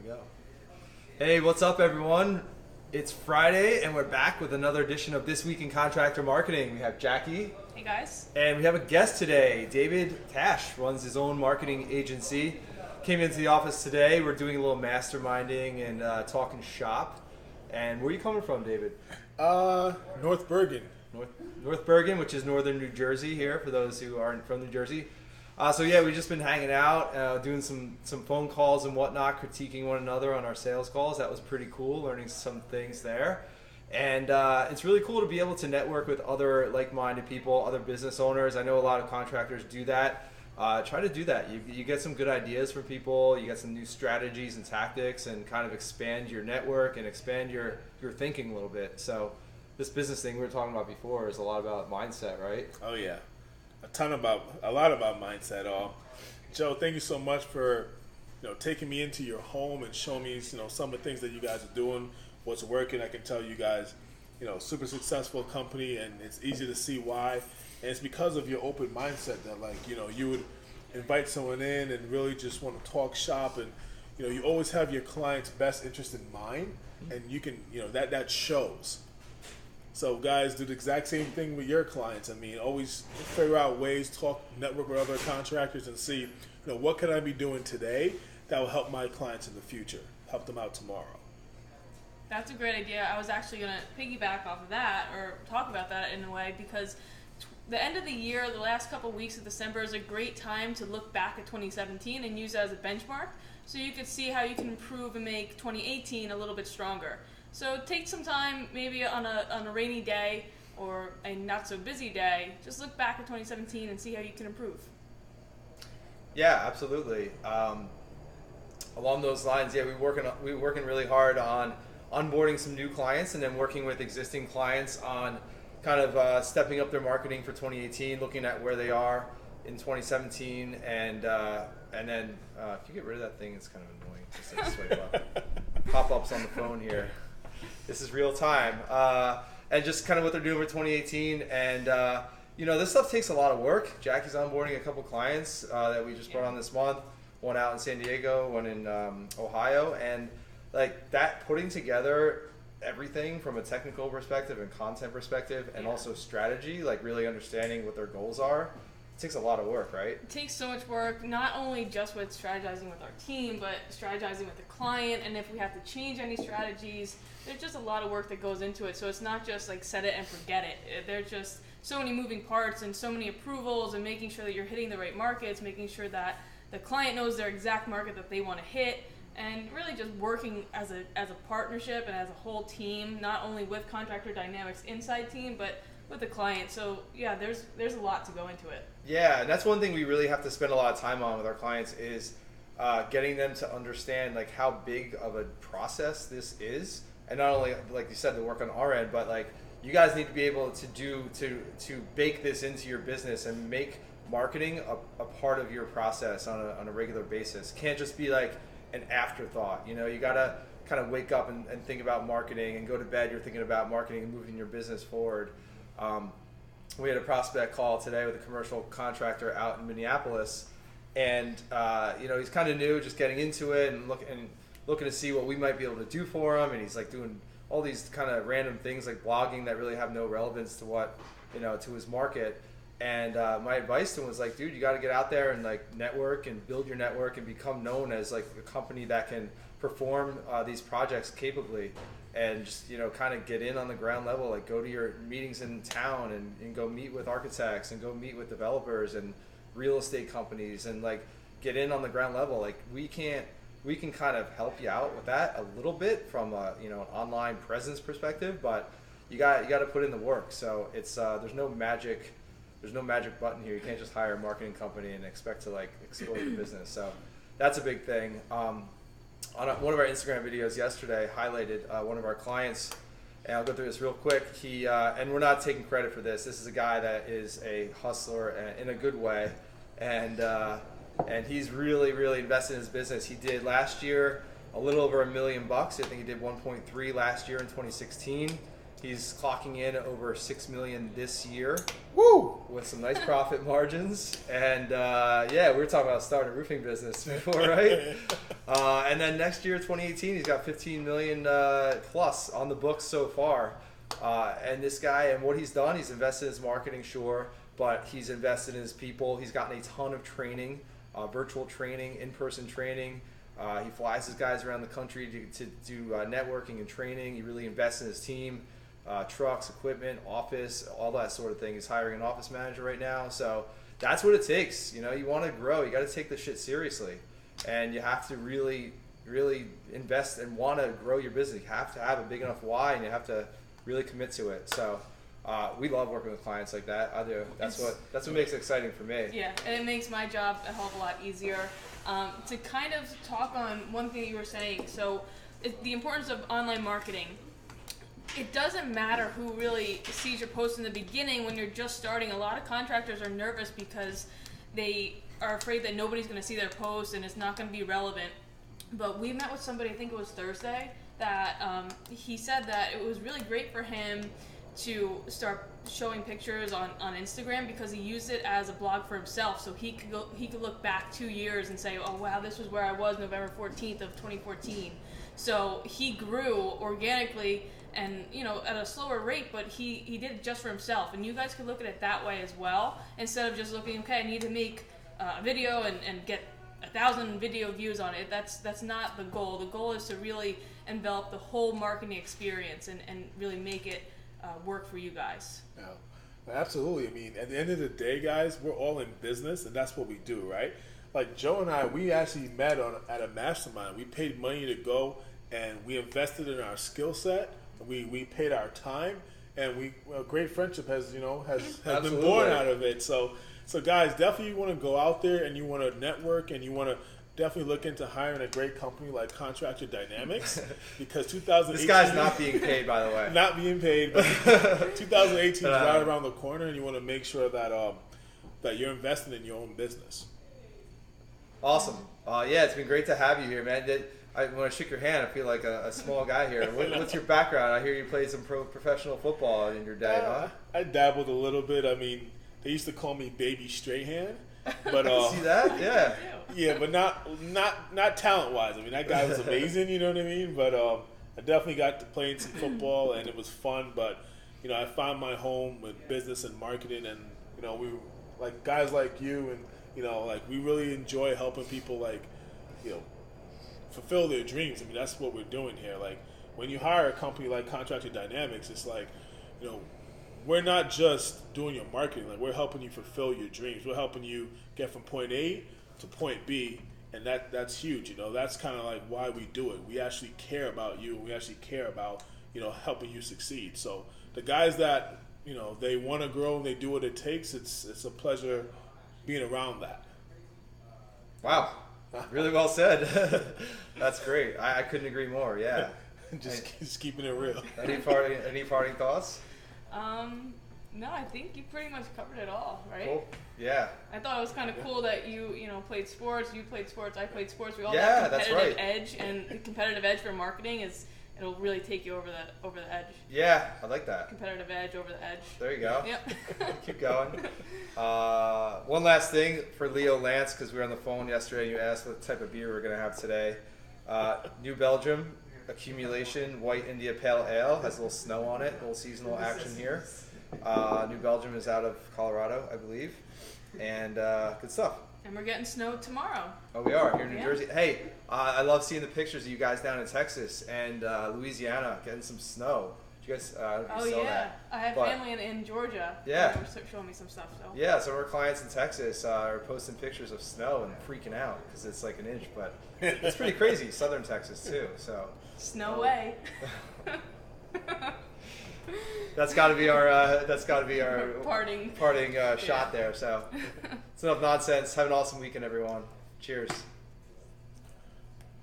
we go. Hey, what's up, everyone? It's Friday, and we're back with another edition of This Week in Contractor Marketing. We have Jackie. Hey, guys. And we have a guest today. David Tash runs his own marketing agency. Came into the office today. We're doing a little masterminding and talking shop. And where are you coming from, David? North Bergen. North Bergen, which is northern New Jersey here, for those who aren't from New Jersey. We've just been hanging out, doing some phone calls and whatnot, critiquing one another on our sales calls. That was pretty cool, learning some things there. And it's really cool to be able to network with other like-minded people, other business owners. I know a lot of contractors do that. Try to do that. You get some good ideas from people. You get some new strategies and tactics, and kind of expand your network and expand your thinking a little bit. So this business thing we were talking about before is a lot about mindset, right? Oh yeah, a lot about mindset. Joe, thank you so much for taking me into your home and showing me some of the things that you guys are doing, what's working. I can tell you guys, super successful company, and it's easy to see why. And it's because of your open mindset that you would invite someone in and really just want to talk shop, and you always have your client's best interest in mind, and you can that shows. So guys, do the exact same thing with your clients. I mean, always figure out ways, network with other contractors, and see what can I be doing today that will help my clients in the future, help them out tomorrow. That's a great idea. I was actually going to piggyback off of that, or talk about that in a way, because the end of the year, the last couple of weeks of December, is a great time to look back at 2017 and use it as a benchmark, so you can see how you can improve and make 2018 a little bit stronger. So take some time, maybe on a rainy day or a not so busy day, just look back at 2017 and see how you can improve. Yeah, absolutely. Along those lines, we're working really hard on onboarding some new clients, and then working with existing clients on kind of stepping up their marketing for 2018, looking at where they are in 2017, and then if you get rid of that thing, it's kind of annoying. Just like swipe up. Pop-ups on the phone here. This is real time, and just kind of what they're doing for 2018, and this stuff takes a lot of work. Jackie's onboarding a couple clients that we just brought on this month. One out in San Diego, one in Ohio, and like that, putting together everything from a technical perspective and content perspective, and also strategy, like really understanding what their goals are. It takes a lot of work, right? It takes so much work, not only just with strategizing with our team, but strategizing with the client, and if we have to change any strategies, there's just a lot of work that goes into it. So it's not just like set it and forget it. There's just so many moving parts and so many approvals, and making sure that you're hitting the right markets, making sure that the client knows their exact market that they want to hit, and really just working as a partnership and as a whole team, not only with Contractor Dynamics inside team, but with the client. So yeah, there's a lot to go into it. Yeah, and that's one thing we really have to spend a lot of time on with our clients is getting them to understand like how big of a process this is, and not only, like you said, to work on our end, but like you guys need to be able to bake this into your business and make marketing a part of your process on a regular basis. Can't just be like an afterthought. You gotta kind of wake up and think about marketing, and go to bed you're thinking about marketing and moving your business forward. We had a prospect call today with a commercial contractor out in Minneapolis, and he's kind of new, just getting into it, and looking to see what we might be able to do for him. And he's like doing all these kind of random things like blogging that really have no relevance to what to his market. And my advice to him was like, dude, you got to get out there and like network and build your network and become known as like a company that can perform these projects capably. And just kind of get in on the ground level, like go to your meetings in town and go meet with architects and go meet with developers and real estate companies, and like get in on the ground level. Like we can kind of help you out with that a little bit from an online presence perspective, but you got to put in the work. So it's there's no magic button here. You can't just hire a marketing company and expect to like explode the business. So that's a big thing. On one of our Instagram videos yesterday, highlighted one of our clients, and I'll go through this real quick. He and we're not taking credit for this. This is a guy that is a hustler in a good way, and he's really invested in his business. He did last year a little over $1 million. I think he did 1.3 last year in 2016. He's clocking in over $6 million this year. Woo! With some nice profit margins. And yeah, we were talking about starting a roofing business before, right? And then next year, 2018, he's got 15 million plus on the books so far. And this guy, and what he's done, he's invested in his marketing, sure, but he's invested in his people. He's gotten a ton of training, virtual training, in-person training. He flies his guys around the country to do networking and training. He really invests in his team. Trucks, equipment, office, all that sort of thing. He's hiring an office manager right now. So that's what it takes. You know, you want to grow, you got to take this shit seriously. And you have to really, really invest and want to grow your business. You have to have a big enough why, and you have to really commit to it. So we love working with clients like that. I do. That's what makes it exciting for me. Yeah, and it makes my job a hell of a lot easier. To kind of talk on one thing you were saying, so the importance of online marketing. It doesn't matter who really sees your post in the beginning when you're just starting. A lot of contractors are nervous because they are afraid that nobody's going to see their post and it's not going to be relevant. But we met with somebody, I think it was Thursday, that he said that it was really great for him to start showing pictures on Instagram because he used it as a blog for himself. So he could look back 2 years and say, oh wow, this was where I was November 14th of 2014. So he grew organically and, you know, at a slower rate, but he did it just for himself. And you guys could look at it that way as well, instead of just looking, okay, I need to make a video and get 1,000 video views on it. That's not the goal. The goal is to really envelop the whole marketing experience and really make it work for you guys. Yeah, absolutely. I mean, at the end of the day, guys, we're all in business, and that's what we do, right? Like Joe and I, we actually met at a mastermind. We paid money to go, and we invested in our skill set. We paid our time, and a great friendship has been born out of it. So guys, definitely you want to go out there and you want to network and you want to definitely look into hiring a great company like Contractor Dynamics because 2018. This guy's not being paid, by the way. Not being paid, but 2018 is right around the corner, and you want to make sure that that you're investing in your own business. Awesome. Yeah, it's been great to have you here, man. When I shook your hand, I feel like a small guy here. What's your background? I hear you played some professional football in your day, huh? I dabbled a little bit. I mean, they used to call me Baby Strahan, but see that? Yeah. Yeah, but not talent wise. I mean, that guy was amazing. You know what I mean? But I definitely got to play some football, and it was fun. But you know, I found my home with business and marketing, and you know, we like guys like you, and you know, like we really enjoy helping people, like you know, fulfill their dreams. I mean, that's what we're doing here. Like when you hire a company like Contractor Dynamics, it's like, you know, we're not just doing your marketing. Like we're helping you fulfill your dreams. We're helping you get from point A to point B, and that's huge. You know, that's kind of like why we do it. We actually care about you. We actually care about, you know, helping you succeed. So the guys that, you know, they want to grow and they do what it takes, it's a pleasure being around that. Wow. Really well said. That's great. I couldn't agree more. Yeah. just keeping it real. Any parting thoughts? No, I think you pretty much covered it all, right? Cool. Yeah. I thought it was kind of cool that you know played sports. You played sports. I played sports. We all yeah, have that's competitive right. edge, and the competitive edge for marketing is it'll really take you over the edge. Yeah, I like that. Competitive edge over the edge. There you go. Yep. Keep going. One last thing for Leo Lance, because we were on the phone yesterday and you asked what type of beer we're going to have today. New Belgium Accumulation White India Pale Ale has a little snow on it, a little seasonal action here. New Belgium is out of Colorado, I believe, and good stuff. And we're getting snow tomorrow. Oh, we are here in New Jersey. Hey, I love seeing the pictures of you guys down in Texas and Louisiana getting some snow. Did you guys? Oh saw yeah, that. I have family in Georgia. Yeah, they were showing me some stuff. So yeah, some of our clients in Texas are posting pictures of snow and freaking out because it's like an inch, but it's pretty crazy. Southern Texas too. So snow way. That's got to be our parting yeah. shot there. So it's enough nonsense. Have an awesome weekend, everyone. Cheers.